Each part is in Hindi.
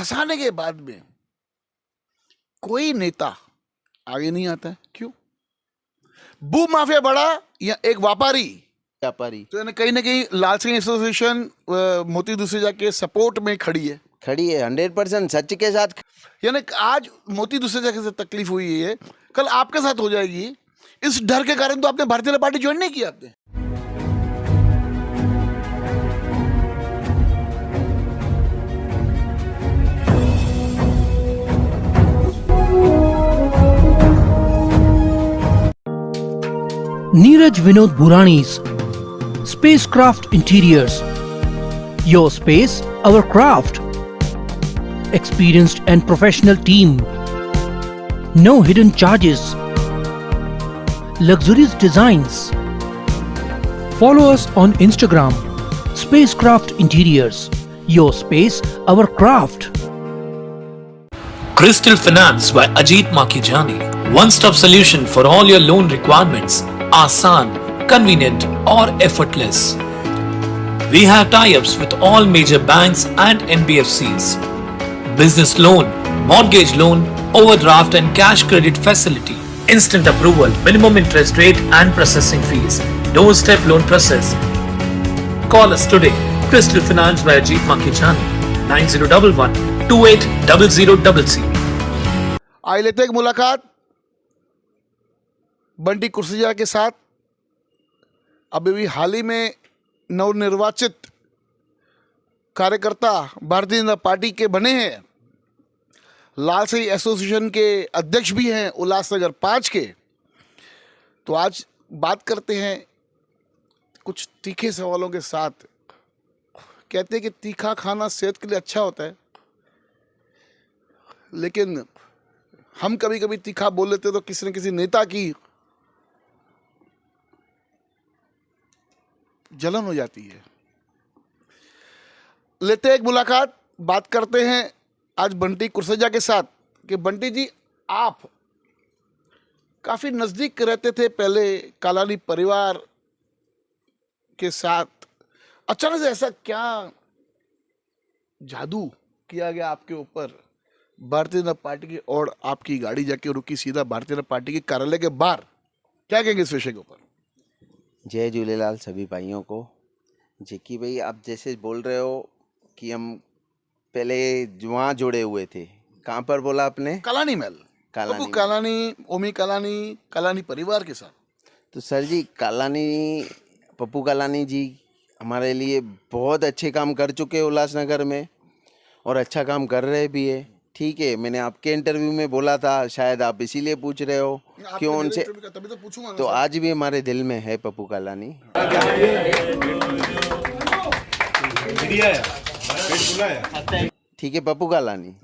फंसाने के बाद में कोई नेता आगे नहीं आता है, क्यों? भू माफिया बड़ा या एक व्यापारी? तो यानी कहीं ना कहीं लाल सिंह एसोसिएशन मोती दुसेजा के सपोर्ट में खड़ी है 100% सच के साथ। यानी आज मोती दुसेजा के साथ तकलीफ हुई है, कल आपके साथ हो जाएगी। इस डर के कारण तो आपने भारतीय जनता पार्टी ज्वाइन नहीं किया आपने। Neeraj Vinod Burani's Spacecraft Interiors. Your space, our craft. Experienced and professional team. No hidden charges. Luxurious designs. Follow us on Instagram. Spacecraft Interiors. Your space, our craft. Crystal Finance by Ajit Makijani. One-stop solution for all your loan requirements. Asan, convenient or effortless. We have tie-ups with all major banks and NBFCs. Business loan, mortgage loan, overdraft and cash credit facility. Instant approval, minimum interest rate and processing fees. Doorstep loan process. Call us today. Crystal Finance by Ajit Makijani. 9011 280000. आइए लेते हैं एक मुलाकात बंटी कुर्सिया के साथ। अभी भी हाल ही में नवनिर्वाचित कार्यकर्ता भारतीय जनता पार्टी के बने हैं, लाल सिंह एसोसिएशन के अध्यक्ष भी हैं उल्लासनगर 5 के। तो आज बात करते हैं कुछ तीखे सवालों के साथ। कहते हैं कि तीखा खाना सेहत के लिए अच्छा होता है, लेकिन हम कभी कभी तीखा बोल लेते तो किसी न किसी नेता की जलन हो जाती है। लेते हैं एक मुलाकात, बात करते हैं आज बंटी कुर्सेजा के साथ कि बंटी जी, आप काफी नजदीक रहते थे पहले कालानी परिवार के साथ। अचानक से ऐसा क्या जादू किया गया आपके ऊपर भारतीय जनता पार्टी की, और आपकी गाड़ी जाके रुकी सीधा भारतीय जनता पार्टी के कार्यालय के बाहर? क्या कहेंगे इस विषय के ऊपर? जय झूलेलाल सभी भाइयों को। जेकी भाई, आप जैसे बोल रहे हो कि हम पहले वहाँ जुड़े हुए थे, कहाँ पर बोला आपने? कालानी महल, कालानी, कालानी, ओमी कालानी, कालानी परिवार के साथ। तो सर जी, कालानी, पप्पू कालानी जी हमारे लिए बहुत अच्छे काम कर चुके हैं उल्लासनगर में, और अच्छा काम कर रहे भी है। ठीक है, मैंने आपके इंटरव्यू में बोला था, शायद आप इसीलिए पूछ रहे हो क्यों उनसे, तभी तो पूछूंगा तो आज भी हमारे दिल में है पप्पू कालानी। ठीक है, पप्पू कालानी।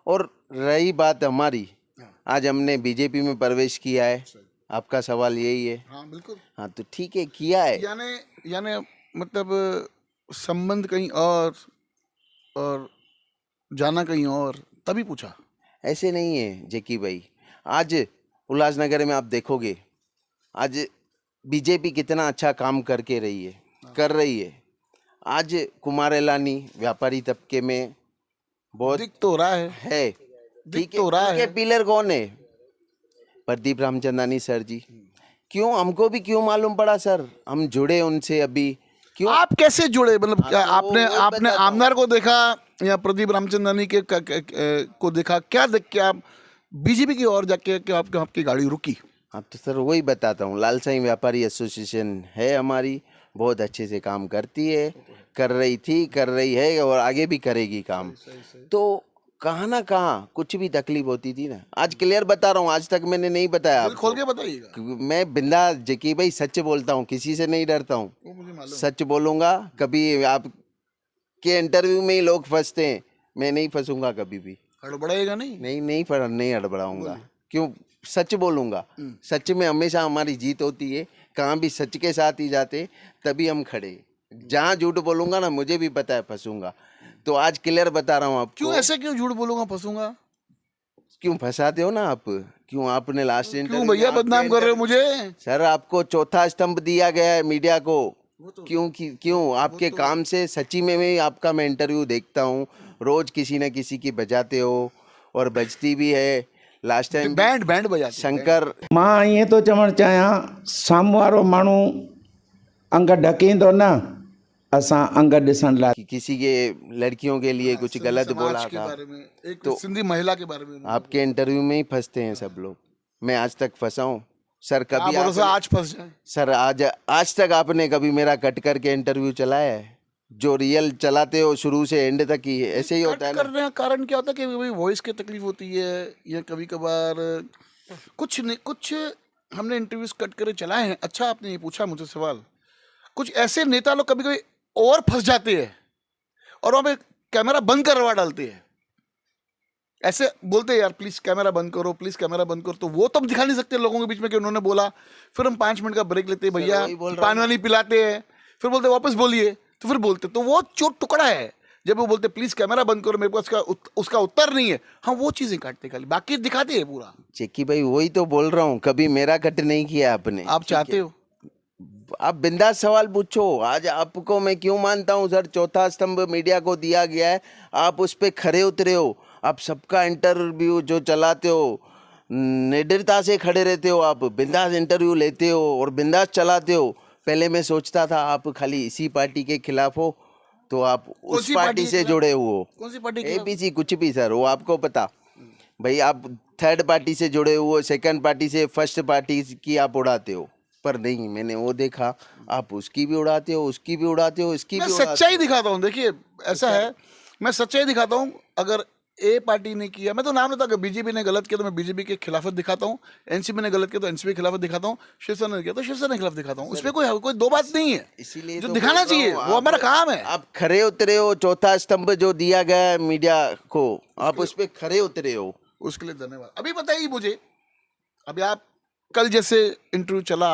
और रही बात हमारी, आज हमने बीजेपी में प्रवेश किया है, आपका सवाल यही है? हाँ बिल्कुल। हाँ, तो ठीक है, किया है। यानी मतलब संबंध कहीं और जाना कहीं और, तभी पूछा। ऐसे नहीं है जेकी भाई, आज उल्लासनगर में आप देखोगे आज बीजेपी कितना अच्छा काम करके रही है, कर रही है। आज कुमार एलानी व्यापारी तबके में बहुत दिख तो रहा है। ठीक तो रहा है। पिलर कौन है? प्रदीप रामचंदानी सर जी। क्यों, हमको भी क्यों मालूम पड़ा सर, हम जुड़े उनसे अभी। क्यों आप कैसे जुड़े? मतलब क्या आपने वो आमदार को देखा या प्रदीप रामचंदानी के को देखा? क्या देख के आप बीजेपी की ओर जाके आपकी गाड़ी रुकी? हाँ, तो सर वही बताता हूँ, लाल सिंह व्यापारी एसोसिएशन है हमारी, बहुत अच्छे से काम करती है, कर रही थी, कर रही है और आगे भी करेगी काम। तो कहाँ ना कहाँ कुछ भी तकलीफ होती थी ना, आज क्लियर बता रहा हूँ, आज तक मैंने नहीं बताया आपको। खोल के बताइएगा। मैं बिंदा जकी भाई सच बोलता हूँ, किसी से नहीं डरता हूँ, सच बोलूँगा। कभी आप के इंटरव्यू में ही लोग फंसते हैं, मैं नहीं फंसूंगा कभी भी। हड़बड़ाएगा नहीं? नहीं हड़बड़ाऊंगा। क्यों? सच बोलूंगा। सच में हमेशा हमारी जीत होती है, कहाँ भी सच के साथ ही जाते, तभी हम खड़े। जहाँ झूठ बोलूंगा ना, मुझे भी पता है फंसूंगा। तो आज क्लियर बता रहा हूँ आपको। क्यों ऐसे, क्यों झूठ बोलूंगा फंसूंगा? क्यों फंसाते हो ना आप? क्यों आपने लास्ट क्यों भैया बदनाम कर रहे हो मुझे? सर, आपको चौथा स्तंभ दिया गया है मीडिया को। क्यों आपके काम से सच्ची में आपका मैं इंटरव्यू देखता हूँ, रोज किसी न किसी की बजाते हो और बजती भी है। लास्ट टाइम बैंड बैंड बजाते हैं। शंकर मां ईअं थो चवणु चाहियां, साम्हूं वारो माण्हू अंग ढकींदो न, असां अंग ॾिसण लाइ कि किसी के लड़कियों के लिए कुछ सिंधी गलत समाज बोला के था। बारे में, एक तो सिंधी महिला के बारे में उन्होंने आपके इंटरव्यू में ही फंसते हैं सब लोग। मैं आज तक फंसा हूँ सर। क्या कभी भरोसा आपने- आज फंस जाए। सर आज तक आपने कभी मेरा कट करके इंटरव्यू चलाया है? जो रियल चलाते हो शुरू से एंड तक ही ऐसे ही होता है कट ना। करने का कारण क्या होता है कि भाई वॉइस की तकलीफ होती है, या कभी कभार कुछ नहीं, कुछ हमने इंटरव्यूज कट करे चलाए हैं। अच्छा आपने ये पूछा मुझे सवाल, कुछ ऐसे नेता लोग कभी कभी और फंस जाते हैं और वहाँ पे कैमरा बंद करवा डालते हैं, ऐसे बोलते हैं यार प्लीज कैमरा बंद करो, प्लीज कैमरा बंद करो, तो वो तो हम दिखा नहीं सकते लोगों के बीच में कि उन्होंने बोला। फिर हम 5 मिनट का ब्रेक लेते हैं, भैया वही बोल रहा पानी वानी पिलाते हैं, फिर बोलते वापस बोलिए, तो फिर बोलते, तो वो चोट टुकड़ा है। जब वो बोलते प्लीज कैमरा बंद करो, मेरे पास उसका उत्तर नहीं है, हम वो चीजें काटते खाली, बाकी दिखाते हैं पूरा। चेकी भाई वही तो बोल रहा हूँ, कभी मेरा कट नहीं किया आपने। आप चाहते हो आप बिंदास सवाल पूछो। आज आपको मैं क्यों मानता हूँ सर, चौथा स्तंभ मीडिया को दिया गया है, आप उस पर खरे उतरे हो। आप सबका इंटरव्यू जो चलाते हो निडरता से खड़े रहते हो, आप बिंदास इंटरव्यू लेते हो और बिंदास चलाते हो। पहले मैं सोचता था आप खाली इसी पार्टी के खिलाफ हो, तो आप उस सी पार्टी पार्टी से के जुड़े हुए हो। कौन सी पार्टी के खिलाफ? एबीसी कुछ भी सर, वो आपको पता भाई। आप थर्ड पार्टी से जुड़े हुए हो, सेकंड पार्टी से, फर्स्ट पार्टी की आप उड़ाते हो। पर नहीं, मैंने वो देखा, आप उसकी भी उड़ाते हो, उसकी भी उड़ाते हो, इसकी मैं भी उड़ाते सच्चाई हो। दिखाता हूँ। देखिए ऐसा है, मैं सच्चाई दिखाता हूँ। अगर ए पार्टी ने किया, मैं तो नाम लेता हूँ, बीजेपी ने गलत किया तो मैं बीजेपी के खिलाफत दिखाता हूँ, एनसीपी ने गलत किया तो एनसीपी के खिलाफत दिखाता हूँ, शिवसेना ने किया तो शिवसेना के खिलाफ दिखाता हूँ। उसमें कोई दो बात नहीं है। इसीलिए जो तो दिखाना बोल रहा चाहिए हूँ, वो हमारा काम है। आप खरे उतरे हो। चौथा स्तंभ जो दिया गया है मीडिया को, आप उस पे खरे उतरे हो। उसके लिए धन्यवाद। अभी बताइए मुझे, अभी आप कल जैसे इंटरव्यू चला,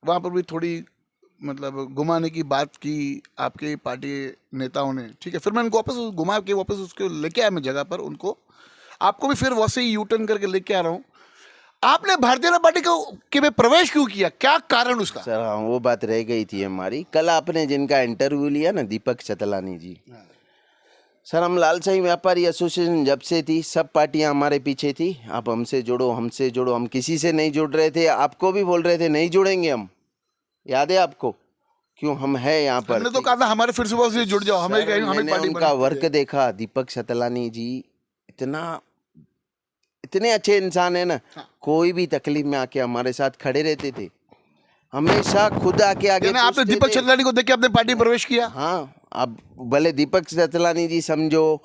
वहाँ पर भी थोड़ी मतलब घुमाने की बात की आपके पार्टी नेताओं ने, ठीक है। फिर मैं उनको वापस घुमा के वापस उसको लेके आया मैं जगह पर, उनको आपको भी फिर वैसे ही यू टर्न करके लेके आ रहा हूँ। आपने भारतीय जनता पार्टी के में प्रवेश क्यों किया, क्या कारण उसका? सर हाँ, वो बात रह गई थी हमारी। कल आपने जिनका इंटरव्यू लिया ना, दीपक चतलानी जी, सर हम लालसाई व्यापारी एसोसिएशन जब से थी, सब पार्टियां हमारे पीछे थी, आप हमसे जुड़ो, हमसे जुड़ो। हम किसी से नहीं जुड़ रहे थे, आपको भी बोल रहे थे नहीं जुड़ेंगे हम, याद है आपको? क्यों, हम है यहाँ पर। हमने तो कहा था हमारे फिर सुबह से जुड़ जाओ, हमें सर, हमें मैंने पार्टी उनका वर्क देखा। दीपक चतलानी जी इतने अच्छे इंसान है ना, कोई भी तकलीफ में आके हमारे साथ खड़े रहते थे, हमेशा खुद आके आगे आपने पूछते दीपक थे। चतलानी को देख के अपने पार्टी में प्रवेश किया? हाँ, अब भले दीपक चतलानी जी समझो,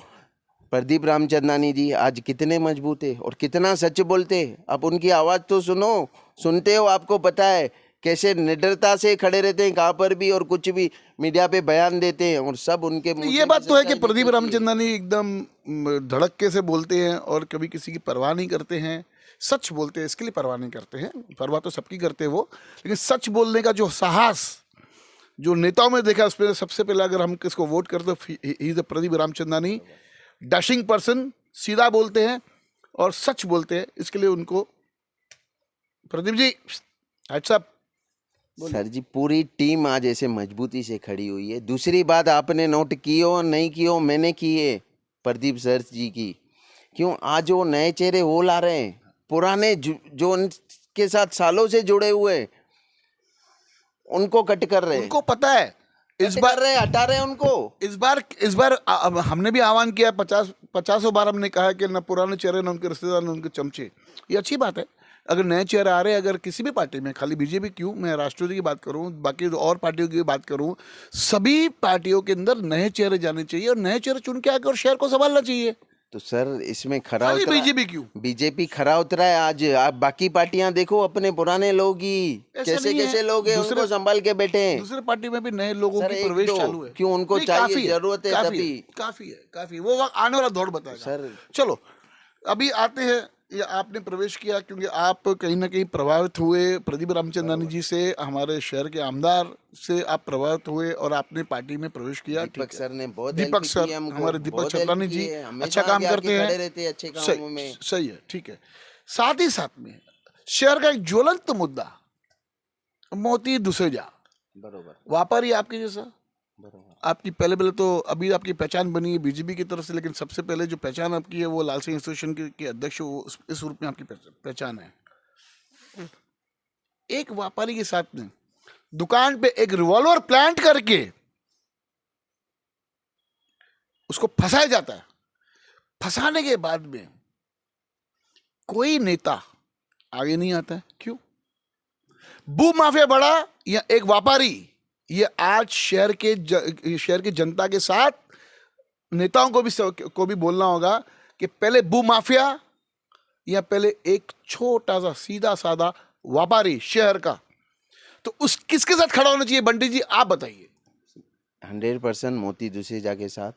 प्रदीप रामचंदानी जी आज कितने मजबूत है और कितना सच बोलते हैं। आप उनकी आवाज़ तो सुनते हो, आपको पता है कैसे निडरता से खड़े रहते हैं कहाँ पर भी, और कुछ भी मीडिया पे बयान देते हैं, और सब उनके मुंह ये से बात तो है कि सच्चाई प्रदीप निकलती है। रामचंदानी एकदम धड़क्के से बोलते हैं और कभी किसी की परवाह नहीं करते हैं, सच बोलते हैं, इसके लिए परवाह नहीं करते हैं। परवाह तो सबकी करते हैं वो, लेकिन सच बोलने का जो साहस जो नेताओं में देखा, उसमें सबसे पहले अगर हम किसको वोट करते he is Pradeep Ramchandani. Dashing person, सीधा बोलते हैं और सच बोलते हैं, इसके लिए उनको प्रदीप जी अच्छा। सर जी, पूरी टीम आज ऐसे मजबूती से खड़ी हुई है। दूसरी बात आपने नोट की हो नहीं की हो, मैंने की है प्रदीप सर जी की। क्यों, आज वो नए चेहरे वो ला रहे हैं, पुराने जो उनके साथ सालों से जुड़े हुए उनको कट कर रहे हैं। उनको पता है इस बार रहे हटा रहे हैं उनको। इस बार हमने भी आह्वान किया, 50 बार हमने कहा कि न पुराने चेहरे, न उनके रिश्तेदार, न उनके चमचे। ये अच्छी बात है, अगर नए चेहरे आ रहे हैं, अगर किसी भी पार्टी में, खाली बीजेपी क्यों, मैं राष्ट्रवादी की बात करूं, बाकी और पार्टियों की बात करूं, सभी पार्टियों के अंदर नए चेहरे जाने चाहिए और नए चेहरे चुन के आकर और शहर को संभालना चाहिए। तो सर इसमें खरा खाली उतरा, बीजेपी क्यों? बीजेपी खरा उतरा है आज। आप बाकी पार्टियां देखो, अपने पुराने लोग ही ऐसा कैसे नहीं है। कैसे लोग हैं, उनको संभाल के बैठे हैं। दूसरे पार्टी में भी नए लोगों सर, की एक प्रवेश दो, चालू है। क्यों उनको नहीं, चाहिए, काफी जरूरत है काफी तभी। काफी वो वक्त आने वाला दौर बताएगा सर। चलो अभी आते हैं, ये आपने प्रवेश किया क्योंकि आप कहीं ना कहीं प्रभावित हुए प्रदीप रामचंदानी जी से, हमारे शहर के आमदार से आप प्रभावित हुए और आपने पार्टी में प्रवेश किया। दीपक सर ने बहुत दीपक हेल्प सर, की हमको, हमारे दीपक बहुत चतलानी हेल्प जी की है, हमेशा अच्छा काम आगे आके करते खड़े रहते हैं, अच्छे कामों में। सही है, ठीक है। साथ ही साथ में शहर का एक ज्वलंत मुद्दा, मोती दुसेजा, बरोबर। व्यापारी आपके जैसा, आपकी पहले तो अभी आपकी पहचान बनी है बीजेपी की तरफ से, लेकिन सबसे पहले जो पहचान आपकी है वो लाल सिंह एसोसिएशन के अध्यक्ष हो, इस रूप में आपकी पहचान है। एक व्यापारी के साथ में दुकान पे एक रिवॉल्वर प्लांट करके उसको फंसाया जाता है। फंसाने के बाद में कोई नेता आगे नहीं आता है, क्यों? भू माफिया बड़ा या एक व्यापारी, ये आज शहर की जनता के साथ नेताओं को भी बोलना होगा कि पहले भू माफिया या पहले एक छोटा सा सीधा साधा व्यापारी शहर का, तो उस किसके साथ खड़ा होना चाहिए? बंटी जी आप बताइए। 100% मोती दुसेजा के साथ।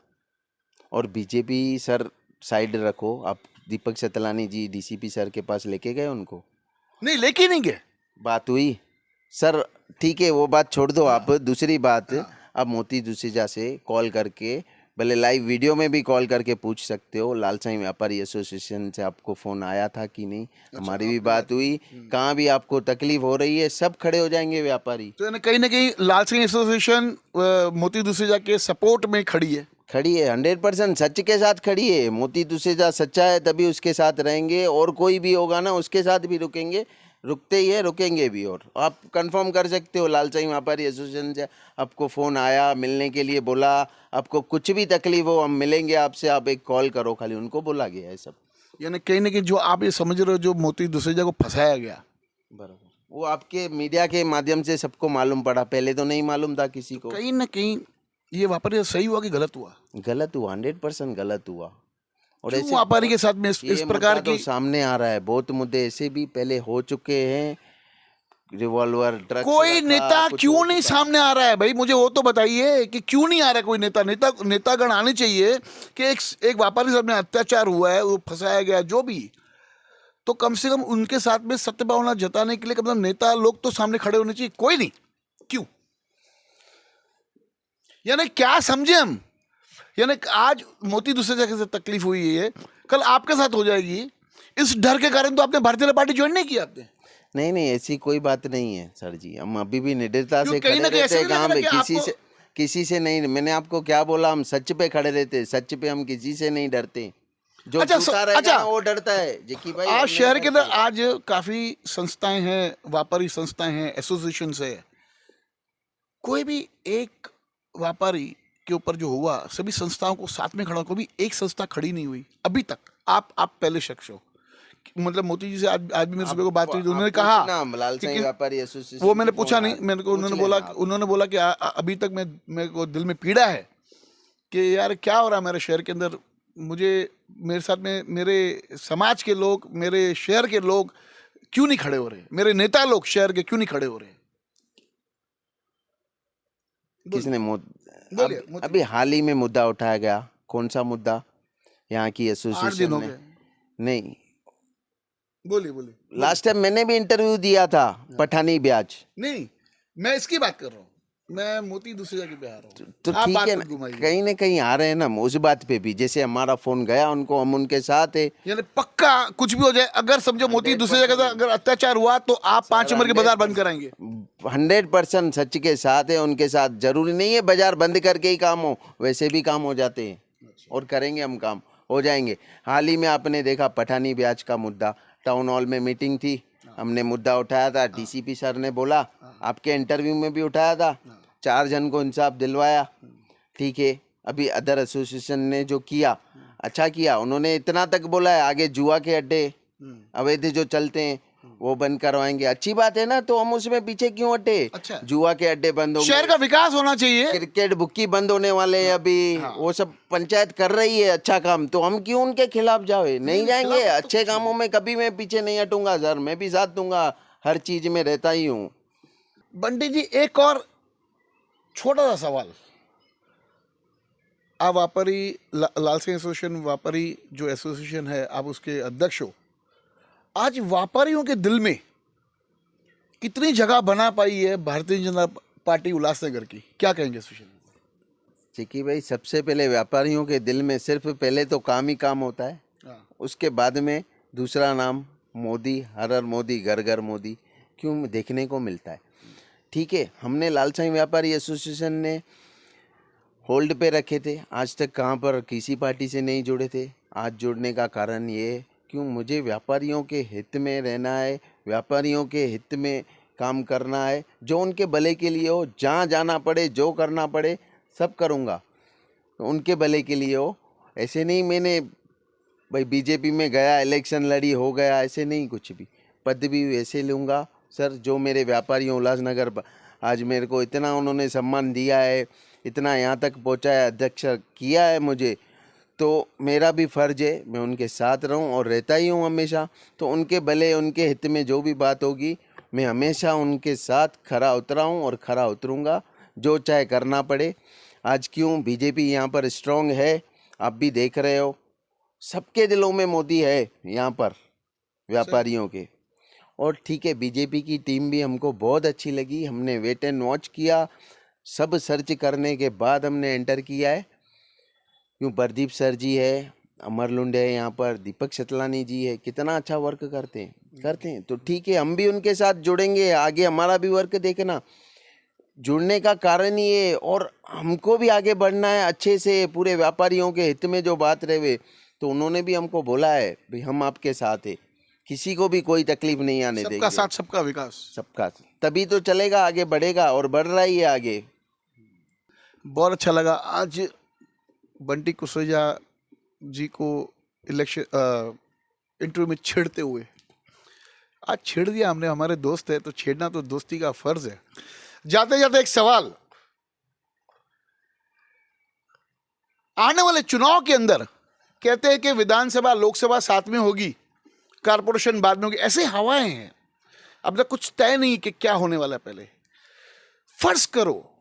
और बीजेपी सर साइड रखो, आप दीपक सतलानी जी डीसीपी सर के पास लेके गए उनको? नहीं, लेके नहीं गए। बात हुई सर, ठीक है वो बात छोड़ दो आप। दूसरी बात, आप मोती दुसेजा से कॉल करके, भले लाइव वीडियो में भी कॉल करके पूछ सकते हो, लाल साईं व्यापारी एसोसिएशन से आपको फ़ोन आया था कि नहीं? हमारी भी बात हुई, कहाँ भी आपको तकलीफ हो रही है सब खड़े हो जाएंगे व्यापारी। तो यानी कहीं ना कहीं लाल सिंह एसोसिएशन मोती दुसेजा के सपोर्ट में खड़ी है। 100% सच के साथ खड़ी है। मोती दुसेजा सच्चा है तभी उसके साथ रहेंगे, और कोई भी होगा ना उसके साथ भी रुकेंगे, रुकते ही है, रुकेंगे भी। और आप कंफर्म कर सकते हो, लाल साईं व्यापारी एसोसिएशन से आपको फ़ोन आया, मिलने के लिए बोला, आपको कुछ भी तकलीफ हो हम मिलेंगे आपसे, आप एक कॉल करो, खाली उनको बोला गया है सब। यानी कहीं ना कहीं जो आप ये समझ रहे हो, जो मोती दुसेजा को फंसाया गया, बराबर, वो आपके मीडिया के माध्यम से सबको मालूम पड़ा, पहले तो नहीं मालूम था किसी को। कहीं ना कहीं ये व्यापारी सही हुआ कि गलत हुआ? गलत हुआ, 100% गलत हुआ। और क्यों व्यापारी के साथ में इस ये प्रकार मुद्दा तो की सामने आ रहा है, बहुत मुद्दे ऐसे भी पहले हो चुके हैं, रिवॉल्वर ड्रग्स कोई रखा, नेता कुछ क्यों हो नहीं चुका। सामने आ रहा है भाई? मुझे वो तो बताइए कि क्यों नहीं आ रहा है कोई नेतागण आने चाहिए कि एक व्यापारी साथ में अत्याचार हुआ है, वो फंसाया गया, जो भी, तो कम से कम उनके साथ में सत्य भावना जताने के लिए कम से कम नेता लोग तो सामने खड़े होने चाहिए। कोई नहीं, क्यों? यानी क्या समझे हम? यानी आज मोती दुसेजा के साथ तकलीफ हुई है, कल आपके साथ हो जाएगी। इस डर के कारण तो आपने भारतीय जनता पार्टी ज्वाइन नहीं किया आपने। नहीं ऐसी कोई बात नहीं है सर जी, हम अभी भी निडरता से कहीं खड़े ना कहीं रहते ऐसा हैं। नहीं लग काम रहा पे कि किसी से नहीं, मैंने आपको क्या बोला, हम सच पे खड़े रहते, सच पे हम किसी से नहीं डरते। जो झूठा रहेगा ना वो डरता है। जेकी भाई आज हम शहर नहीं के अंदर डरते। आज काफी संस्थाएं हैं, व्यापारी संस्थाएं हैं, एसोसिएशन है। कोई भी एक व्यापारी के ऊपर जो हुआ, सभी संस्थाओं को साथ में खड़ा, कोई भी एक संस्था खड़ी नहीं हुई अभी तक। आप पहले शख्स हो। मतलब मोती जी से आज भी मेरे सुबह को बात हुई, उन्होंने कहा लाल साईं कि व्यापारी एसोसिएशन वो मैंने की पूछा कौन नहीं, है? मेरे को पूछ उन्होंने बोला कि अभी तक मेरे को दिल में पीड़ा है कि यार क्या हो रहा है मेरे शहर के अंदर। मेरे साथ में मेरे समाज के लोग, मेरे शहर के लोग क्यों नहीं खड़े हो रहे? मेरे नेता लोग शहर के क्यों नहीं खड़े हो रहे? किसने बोलिए, अभी हाल ही में मुद्दा उठाया गया, कौन सा मुद्दा? यहाँ की 8 दिन एसोसिएशन हो ने गए। नहीं, बोलिए। लास्ट टाइम मैंने भी इंटरव्यू दिया था, पठानी ब्याज। नहीं, मैं इसकी बात कर रहा हूँ, मैं मोती दूसरी जगह पे आ रहा हूँ। तो आप ठीक बात है मत ना, घुमाइए। कहीं ना कहीं आ रहे हैं ना हम उस बात पे भी। जैसे हमारा फोन गया उनको, हम उनके साथ है। यानी पक्का कुछ भी हो जाए, अगर समझो मोती दूसरी जगह से अगर अत्याचार हुआ तो आप 5 नंबर के बाजार बंद कराएंगे। 100% सच के साथ है, उनके साथ। जरूरी नहीं है बाजार बंद करके ही काम हो, वैसे भी काम हो जाते हैं और करेंगे हम, काम हो जाएंगे। हाल ही में आपने देखा पठानी ब्याज का मुद्दा, टाउन हॉल में मीटिंग थी, हमने मुद्दा उठाया था, डीसीपी सर ने बोला, आपके इंटरव्यू में भी उठाया था, 4 जन को इंसाफ दिलवाया। ठीक है, अभी अदर एसोसिएशन ने जो किया अच्छा किया, उन्होंने इतना तक बोला है आगे जुआ के अड्डे अवैध जो चलते हैं वो बंद करवाएंगे। अच्छी बात है ना, तो हम उसमें पीछे क्यों हटे? अच्छा। जुआ के अड्डे बंद हो गए, शहर का विकास होना चाहिए। क्रिकेट बुक्की बंद होने वाले हैं अभी, वो सब पंचायत कर रही है अच्छा काम, तो हम क्यों उनके खिलाफ जाए? नहीं जाएंगे। अच्छे कामों में कभी मैं पीछे नहीं हटूंगा सर, मैं भी साथ दूंगा, हर चीज में रहता ही हूँ। बंटी जी, एक और छोटा सा सवाल। आप व्यापारी लाल सिंह एसोसिएशन व्यापारी जो एसोसिएशन है, आप उसके अध्यक्ष हो। आज व्यापारियों के दिल में कितनी जगह बना पाई है भारतीय जनता पार्टी उल्लासनगर की? क्या कहेंगे एसोसिएशन? चिकी भाई, सबसे पहले व्यापारियों के दिल में सिर्फ पहले तो काम ही काम होता है, उसके बाद में दूसरा नाम मोदी, हर हर मोदी, घर घर मोदी क्यों देखने को मिलता है। ठीक है, हमने लाल साईं व्यापारी एसोसिएशन ने होल्ड पे रखे थे। आज तक कहाँ पर किसी पार्टी से नहीं जुड़े थे। आज जुड़ने का कारण ये है, क्यों मुझे व्यापारियों के हित में रहना है, व्यापारियों के हित में काम करना है, जो उनके भले के लिए हो, जहाँ जाना पड़े, जो करना पड़े सब करूँगा, उनके भले के लिए हो। ऐसे नहीं मैंने भाई बीजेपी में गया, इलेक्शन लड़ी, हो गया, ऐसे नहीं कुछ भी। पद भी वैसे लूँगा सर जो मेरे व्यापारियों उल्लासनगर आज मेरे को इतना उन्होंने सम्मान दिया है, इतना यहाँ तक पहुँचाया, अध्यक्ष किया है मुझे, तो मेरा भी फ़र्ज़ है मैं उनके साथ रहूं और रहता ही हूं हमेशा। तो उनके भले, उनके हित में जो भी बात होगी मैं हमेशा उनके साथ खरा उतरा हूं और खरा उतरूंगा, जो चाहे करना पड़े। आज क्यों बीजेपी यहाँ पर स्ट्रांग है, आप भी देख रहे हो, सबके दिलों में मोदी है यहाँ पर व्यापारियों के। और ठीक है, बीजेपी की टीम भी हमको बहुत अच्छी लगी, हमने वेट एंड वॉच किया, सब सर्च करने के बाद हमने एंटर किया है। क्यों प्रदीप सर जी है, अमर लुंडे है यहाँ पर, दीपक शतलानी जी है, कितना अच्छा वर्क करते हैं। तो ठीक है, हम भी उनके साथ जुड़ेंगे, आगे हमारा भी वर्क देखना। जुड़ने का कारण ये है, और हमको भी आगे बढ़ना है अच्छे से, पूरे व्यापारियों के हित में जो बात रहे। तो उन्होंने भी हमको बोला है भाई हम आपके साथ है, किसी को भी कोई तकलीफ नहीं आने देंगे। सबका साथ सबका विकास, सबका, तभी तो चलेगा, आगे बढ़ेगा और बढ़ रहा ही है आगे। बहुत अच्छा लगा आज बंटी कुशवाहा जी को इलेक्शन इंटरव्यू में छेड़ते हुए। आज छेड़ दिया हमने, हमारे दोस्त है तो छेड़ना तो दोस्ती का फर्ज है। जाते जाते एक सवाल, आने वाले चुनाव के अंदर कहते हैं कि विधानसभा लोकसभा साथ में होगी, कारपोरेशन बाद में होगी, ऐसे हवाएं हैं, अब तक कुछ तय नहीं कि क्या होने वाला है। पहले फर्ज करो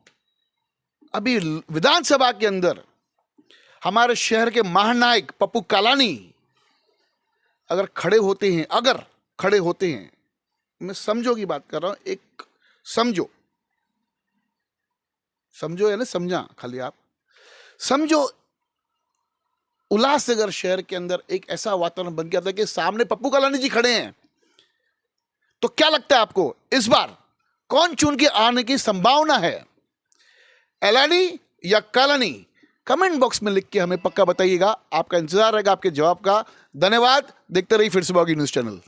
अभी विधानसभा के अंदर हमारे शहर के महानायक पप्पू कालानी अगर खड़े होते हैं, मैं समझो की बात कर रहा हूं, एक समझो या ना समझा, खाली आप समझो, उल्लासनगर शहर के अंदर एक ऐसा वातावरण बन गया था कि सामने पप्पू कालानी जी खड़े हैं, तो क्या लगता है आपको इस बार कौन चुन के आने की संभावना है, एलानी या कालानी? कमेंट बॉक्स में लिख के हमें पक्का बताइएगा। आपका इंतजार रहेगा आपके जवाब का। धन्यवाद। देखते रहिए फिर सुबह की न्यूज़ चैनल।